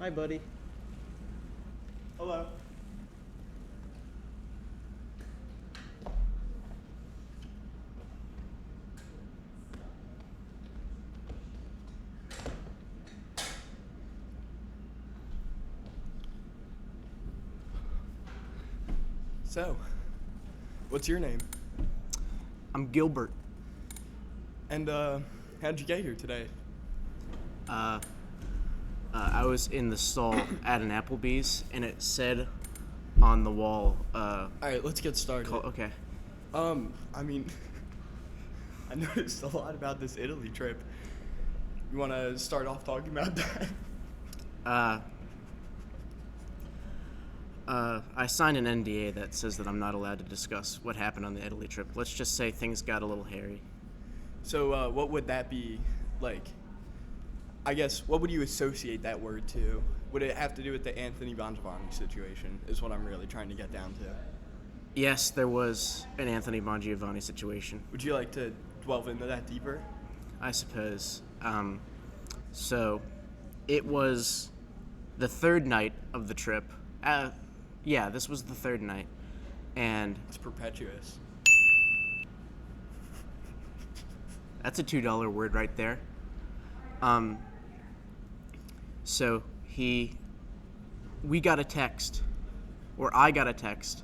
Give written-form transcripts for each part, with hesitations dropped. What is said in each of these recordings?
Hi, buddy. Hello. So, what's your name? I'm Gilbert. And, how'd you get here today? I was in the stall at an Applebee's, and it said on the wall, Alright, let's get started. okay. I mean, I noticed a lot about this Italy trip. You want to start off talking about that? I signed an NDA that says that I'm not allowed to discuss what happened on the Italy trip. Let's just say things got a little hairy. So, what would that be like? I guess, what would you associate that word to? Would it have to do with the Anthony Bongiovanni situation, is what I'm really trying to get down to. Yes, there was an Anthony Bongiovanni situation, Would you like to delve into that deeper? I suppose. So, it was the third night of the trip. Yeah, this was the third night. And It's perpetuous. that's a $2 word right there. So we got a text, or I got a text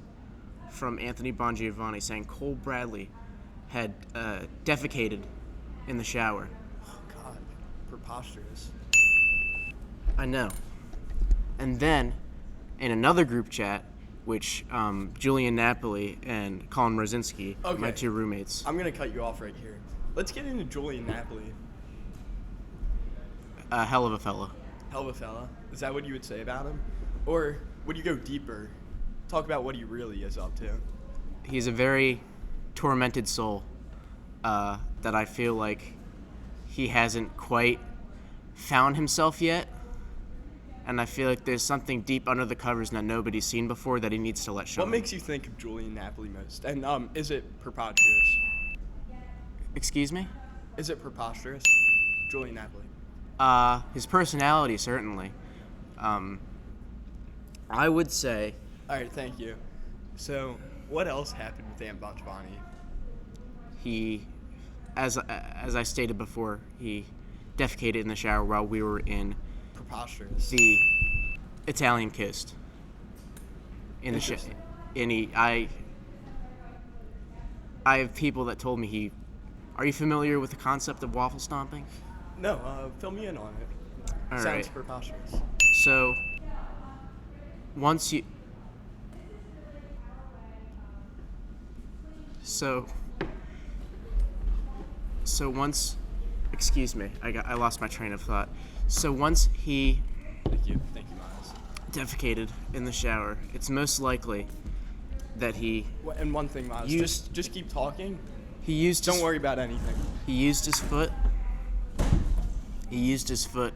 from Anthony Bongiovanni saying Cole Bradley had defecated in the shower. Oh, God. Preposterous. I know. And then, in another group chat, which Julian Napoli and Colin Rosinski, my Okay. two roommates. I'm going to cut you off right here. Let's get into Julian Napoli. A hell of a fella. Hell of a fella. Is that what you would say about him? Or would you go deeper? Talk about what he really is up to. He's a very tormented soul that I feel like he hasn't quite found himself yet. And I feel like there's something deep under the covers that nobody's seen before that he needs to let show. What makes you think of Julian Napoli most? And is it preposterous? Excuse me? Is it preposterous? Julian Napoli. His personality, certainly. I would say All right, thank you. So, what else happened with Anthony Bongiovanni? he, as I stated before, he defecated in the shower while we were in Preposterous. the Italian kissed. In the shower. Interesting. And I have people that told me he. Are you familiar with the concept of waffle stomping? No, fill me in on it. All Sounds right. preposterous. So once you. So once. Excuse me, I lost my train of thought. So once he Thank you, Miles. defecated in the shower, it's most likely that he And one thing, Miles, You- just keep talking. used Don't his, worry about anything. He used his foot. He used his foot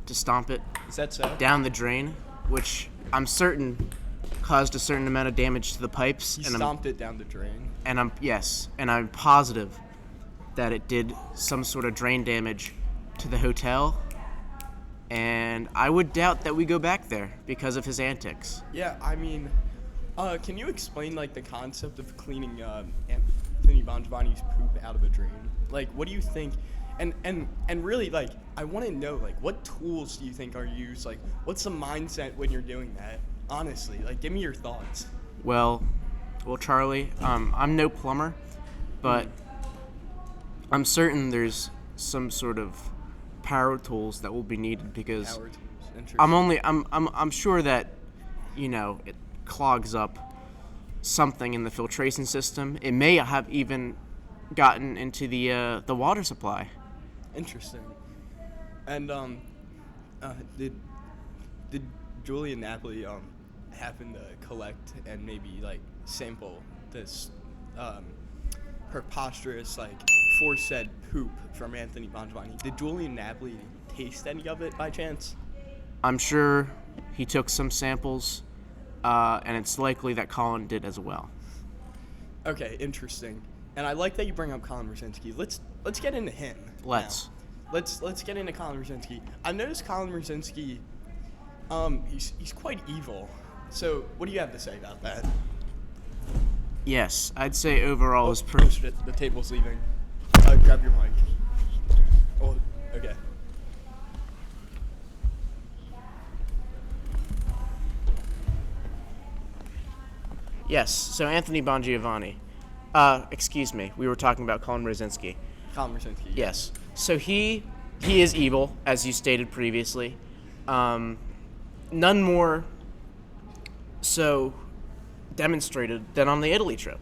to stomp it Is that so? down the drain, which I'm certain caused a certain amount of damage to the pipes. He and stomped it down the drain. I'm positive that it did some sort of drain damage to the hotel. And I would doubt that we go back there because of his antics. Yeah, I mean, can you explain like the concept of cleaning Anthony Bongiovanni's poop out of a drain? Like, what do you think? And really, like, I want to know, like, what tools do you think are used? Like, what's the mindset when you're doing that? Honestly, like, give me your thoughts. Well, Charlie, I'm no plumber, but I'm certain there's some sort of power tools that will be needed because Power tools. Interesting. I'm sure that, it clogs up something in the filtration system. It may have even gotten into the water supply. Interesting. And did Julian Napoli happen to collect and maybe like sample this preposterous like foresaid poop from Anthony Bongiovanni? Did Julian Napoli taste any of it by chance? I'm sure he took some samples, and it's likely that Colin did as well. Okay, interesting. And I like that you bring up Colin Rosinski. Let's get into him. Let's. Now. Let's get into Colin Rosinski. I've noticed Colin Rosinski He's quite evil. So, what do you have to say about that? Yes, I'd say overall is Oh shit, the table's leaving. Grab your mic. Oh, okay. Yes, so Anthony Bongiovanni. Excuse me, we were talking about Colin Rosinski. Conversation. Yes, so he is evil, as you stated previously. None more so demonstrated than on the Italy trip.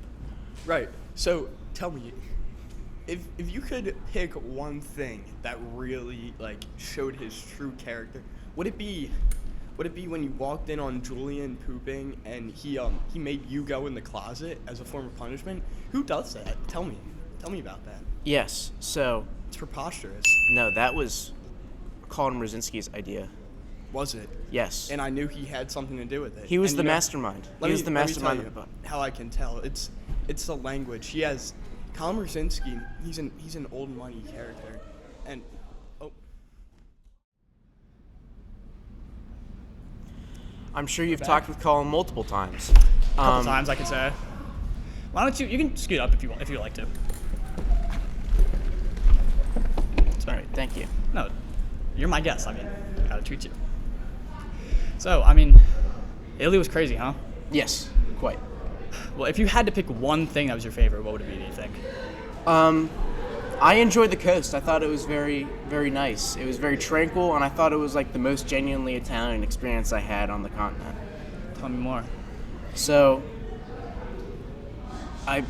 Right. So, tell me, if you could pick one thing that really like showed his true character, would it be when you walked in on Julian pooping and he made you go in the closet as a form of punishment? Who does that? Tell me about that. Yes, so It's preposterous. no, that was Colin Rosinski's idea. Was it? Yes, And I knew he had something to do with it. he was And the you know, mastermind. let He me- was the let me tell mastermind you of the book. how I can tell. It's the language. He has Colin Rosinski. He's an old money character, and oh. I'm sure you've back. talked with Colin multiple times. Couple times, I can say. Why don't you can scoot up if you like to. All right, thank you. No, you're my guest. I mean, I gotta treat you. So, I mean, Italy was crazy, huh? Yes, quite. Well, if you had to pick one thing that was your favorite, what would it be, do you think? I enjoyed the coast. I thought it was very, very nice. It was very tranquil, and I thought it was like the most genuinely Italian experience I had on the continent. Tell me more. So, I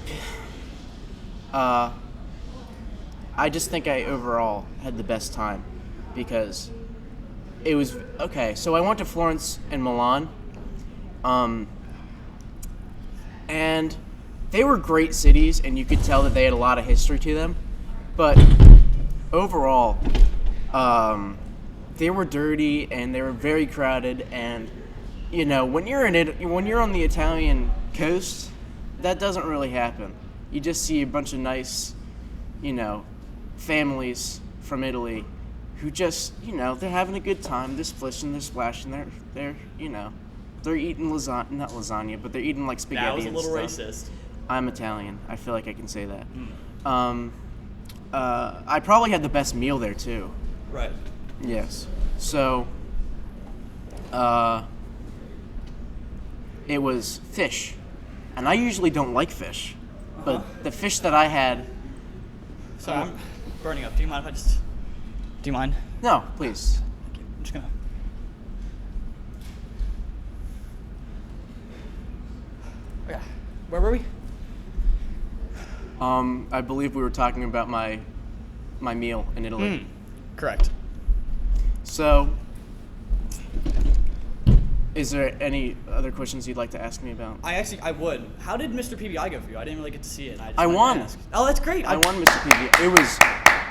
just think I overall had the best time because it was okay. So I went to Florence and Milan, and they were great cities, and you could tell that they had a lot of history to them. But overall, they were dirty and they were very crowded. And you know, when you're on the Italian coast, that doesn't really happen. You just see a bunch of nice, families from Italy who just, they're having a good time. They're splishing, they're splashing, they're eating lasagna, not lasagna, but they're eating like spaghetti. That was a and little stuff. racist. I'm Italian. I feel like I can say that. I probably had the best meal there too. Right. Yes. So, it was fish, and I usually don't like fish, but the fish that I had. Sorry, I'm burning up. Do you mind if I just... Do you mind? No, please. Thank you. I'm just gonna... Okay. Where were we? I believe we were talking about my meal in Italy. Correct. So, is there any other questions you'd like to ask me about? I would. How did Mr. PBI go for you? I didn't really get to see it. I wanted to won. ask. Oh, that's great. I won Mr. PV.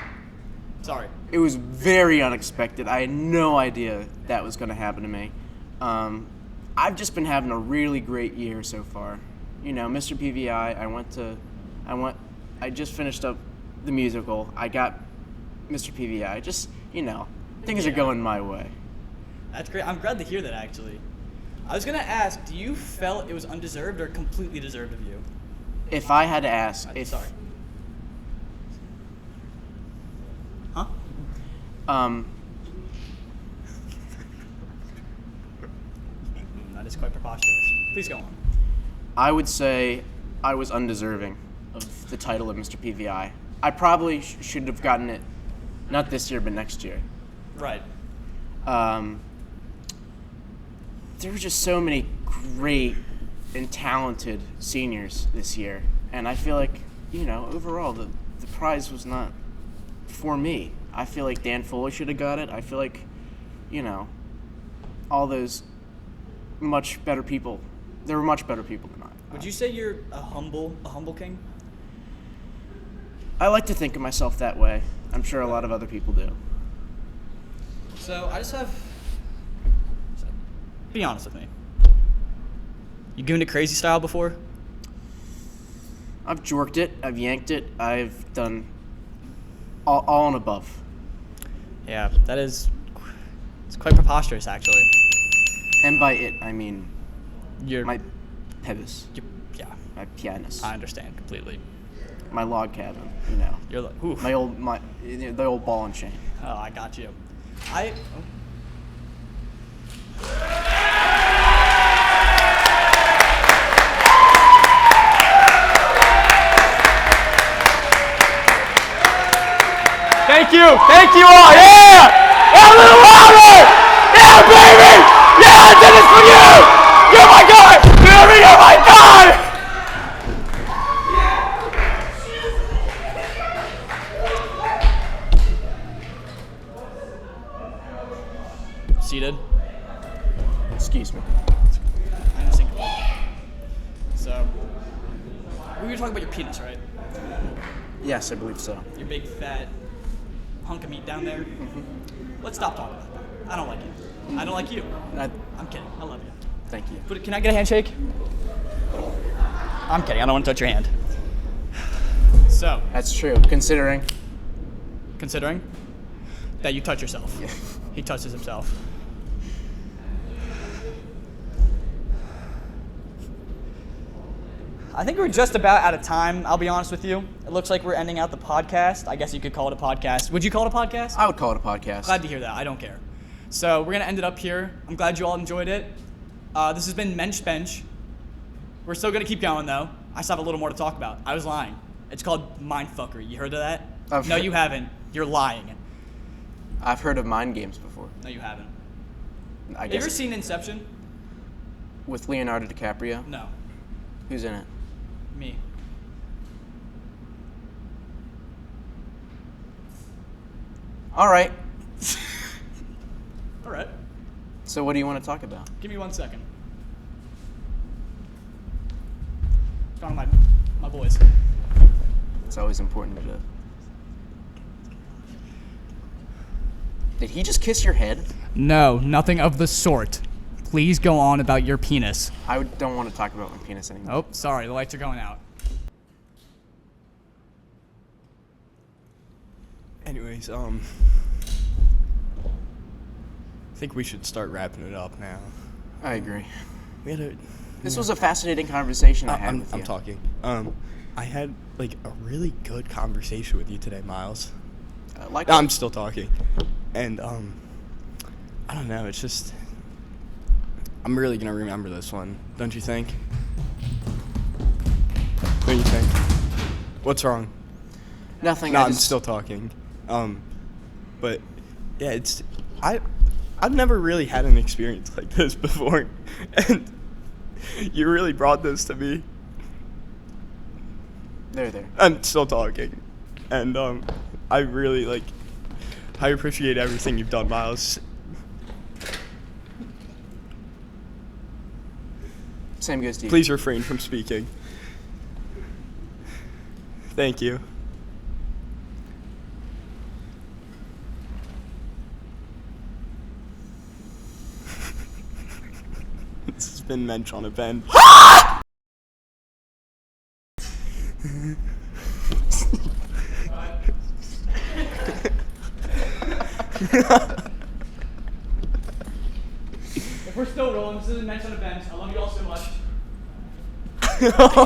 Sorry. It was very unexpected. I had no idea that was going to happen to me. I've just been having a really great year so far. Mr. PVI, I just finished up the musical. I got Mr. PVI. Just, things are going my way. That's great. I'm glad to hear that, actually. I was going to ask, do you felt it was undeserved or completely deserved of you? If I had to ask, Sorry. Huh? That is quite preposterous. Please go on. I would say I was undeserving of the title of Mr. PVI. I probably should have gotten it, not this year, but next year. Right. There were just so many great and talented seniors this year, and I feel like, overall the prize was not for me. I feel like Dan Foley should have got it. I feel like, all those much better people. There were much better people than I. Would you say you're a humble king? I like to think of myself that way. I'm sure a lot of other people do. So I just have. Be honest with me. You gooned it crazy style before? I've jorked it. I've yanked it. I've done all and above. Yeah, it's quite preposterous, actually. And by it, I mean You're, my pebis, yeah, my pianist, I understand completely. my log cabin, you know. You're like, oof. The old ball and chain. Oh, I got you. Thank you all, yeah! Yeah, a little louder! Yeah, baby! Yeah, I did this for you! You're my God! You're my God! Seated. Excuse me. I'm single. So, we were talking about your penis, right? Yes, I believe so. Your big fat hunk of meat down there. Let's stop talking about that. I don't like it. I don't like you. I'm kidding. I love you. Thank you. Can I get a handshake? I'm kidding. I don't want to touch your hand. So, That's true. Considering. that you touch yourself. Yeah. He touches himself. I think we're just about out of time, I'll be honest with you. It looks like we're ending out the podcast. I guess you could call it a podcast. Would you call it a podcast? I would call it a podcast. Glad to hear that. I don't care. So we're going to end it up here. I'm glad you all enjoyed it. This has been Mensch Bench. We're still going to keep going, though. I still have a little more to talk about. I was lying. It's called mindfuckery. You heard of that? No, you haven't. You're lying. I've heard of mind games before. No, you haven't. I Have you ever guess seen Inception? with Leonardo DiCaprio. No. Who's in it? Me. All right. All right. So what do you want to talk about? Give me 1 second. What's going on, my boys? It's always important to. Did he just kiss your head? No, nothing of the sort. Please go on about your penis. Don't want to talk about my penis anymore. Oh, sorry, the lights are going out. Anyways, I think we should start wrapping it up now. I agree. We had a. This was a fascinating conversation I had I'm with you. talking. I had like a really good conversation with you today, Miles. I'm still talking, and I don't know. It's just I'm really gonna remember this one, don't you think? What do you think? What's wrong? Nothing. No, I'm still talking. But yeah, I've never really had an experience like this before, and you really brought this to me. There. I'm still talking, and I really I appreciate everything you've done, Miles. Same goes to you. Please refrain from speaking. Thank you. This has been Mensch on a Bench. If we're still rolling, this is Mensch on a Bench. I love you all so much.